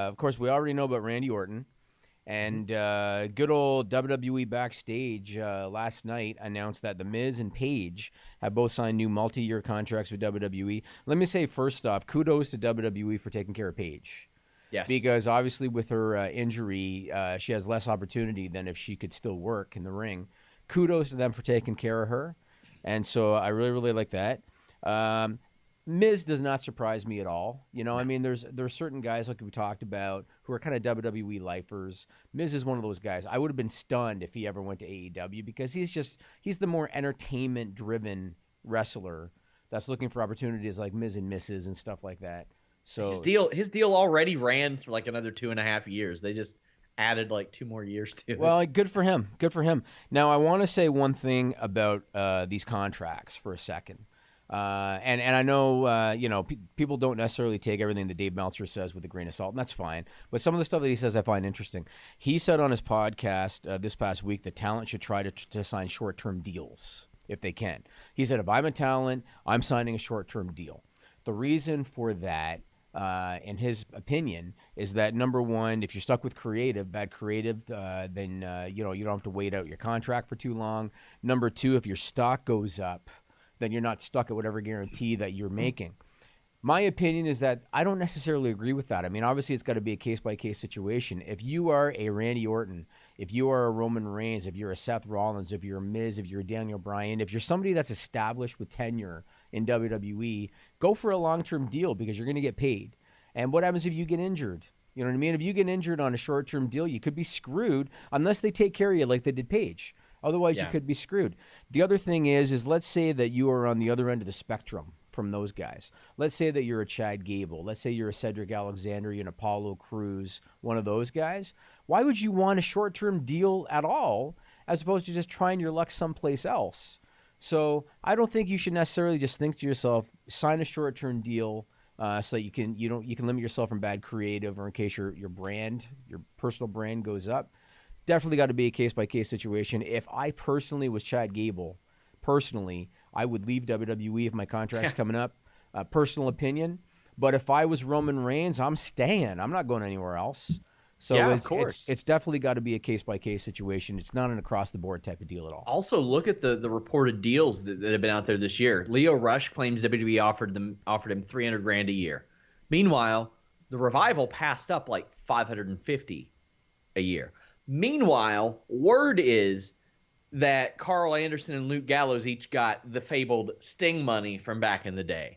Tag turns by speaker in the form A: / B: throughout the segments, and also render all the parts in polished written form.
A: of course, we already know about Randy Orton. And good old WWE Backstage last night announced that The Miz and Paige have both signed new multi-year contracts with WWE. Let me say first off, kudos to WWE for taking care of Paige.
B: Yes.
A: Because obviously with her injury, she has less opportunity than if she could still work in the ring. Kudos to them for taking care of her. And so I really, really like that. Miz does not surprise me at all. You know, I mean, there's certain guys like we talked about who are kind of WWE lifers. Miz is one of those guys. I would have been stunned if he ever went to AEW because he's the more entertainment driven wrestler that's looking for opportunities like Miz and Mrs. and stuff like that. So
B: his deal already ran for like another 2.5 years. They just added like 2 more years to it.
A: Well, good for him. Good for him. Now I want to say one thing about these contracts for a second. And I know, people don't necessarily take everything that Dave Meltzer says with a grain of salt, and that's fine. But some of the stuff that he says I find interesting. He said on his podcast this past week that talent should try to sign short-term deals if they can. He said, if I'm a talent, I'm signing a short-term deal. The reason for that, in his opinion, is that number one, if you're stuck with bad creative, then you don't have to wait out your contract for too long. Number two, if your stock goes up, then you're not stuck at whatever guarantee that you're making. My opinion is that I don't necessarily agree with that. I mean, obviously, it's got to be a case-by-case situation. If you are a Randy Orton, if you are a Roman Reigns, if you're a Seth Rollins, if you're a Miz, if you're a Daniel Bryan, if you're somebody that's established with tenure in WWE, go for a long-term deal because you're going to get paid. And what happens if you get injured? You know what I mean? If you get injured on a short-term deal, you could be screwed unless they take care of you like they did Paige. Otherwise, you could be screwed. The other thing is let's say that you are on the other end of the spectrum from those guys. Let's say that you're a Chad Gable. Let's say you're a Cedric Alexander, you're an Apollo Crews, one of those guys. Why would you want a short-term deal at all as opposed to just trying your luck someplace else? So I don't think you should necessarily just think to yourself, sign a short-term deal so that you can limit yourself from bad creative or in case your personal brand goes up. Definitely got to be a case-by-case situation. If I personally was Chad Gable, I would leave WWE if my contract's coming up. Personal opinion. But if I was Roman Reigns, I'm staying. I'm not going anywhere else. So
B: of course.
A: It's definitely got to be a case-by-case situation. It's not an across-the-board type of deal at all.
B: Also, look at the reported deals that have been out there this year. Leo Rush claims WWE offered him $300,000 a year. Meanwhile, the Revival passed up like $550 a year. Meanwhile, word is that Carl Anderson and Luke Gallows each got the fabled Sting money from back in the day.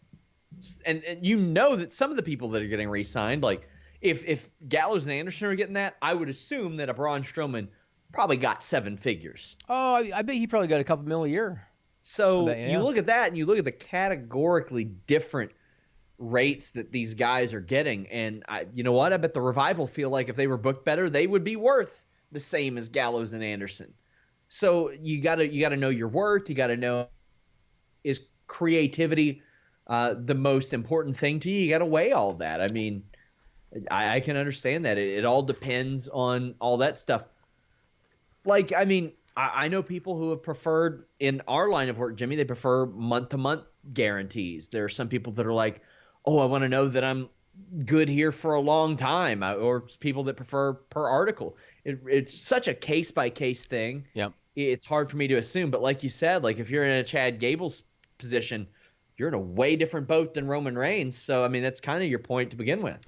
B: And you know that some of the people that are getting re-signed, like if Gallows and Anderson are getting that, I would assume that a Braun Strowman probably got 7 figures.
A: Oh, I bet he probably got a couple mil a year.
B: So you look at that and you look at the categorically different rates that these guys are getting. And you know what? I bet the Revival feel like if they were booked better, they would be worth the same as Gallows and Anderson. So you gotta know your worth. You gotta know, is creativity the most important thing to you? You gotta weigh all that. I mean, I can understand that. It all depends on all that stuff. Like, I mean, I know people who have preferred in our line of work, Jimmy, they prefer month-to-month guarantees. There are some people that are like, oh, I want to know that I'm good here for a long time, or people that prefer per article. It's such a case-by-case thing.
A: Yep.
B: It's hard for me to assume. But like you said, like if you're in a Chad Gable's position, you're in a way different boat than Roman Reigns. So, I mean, that's kind of your point to begin with.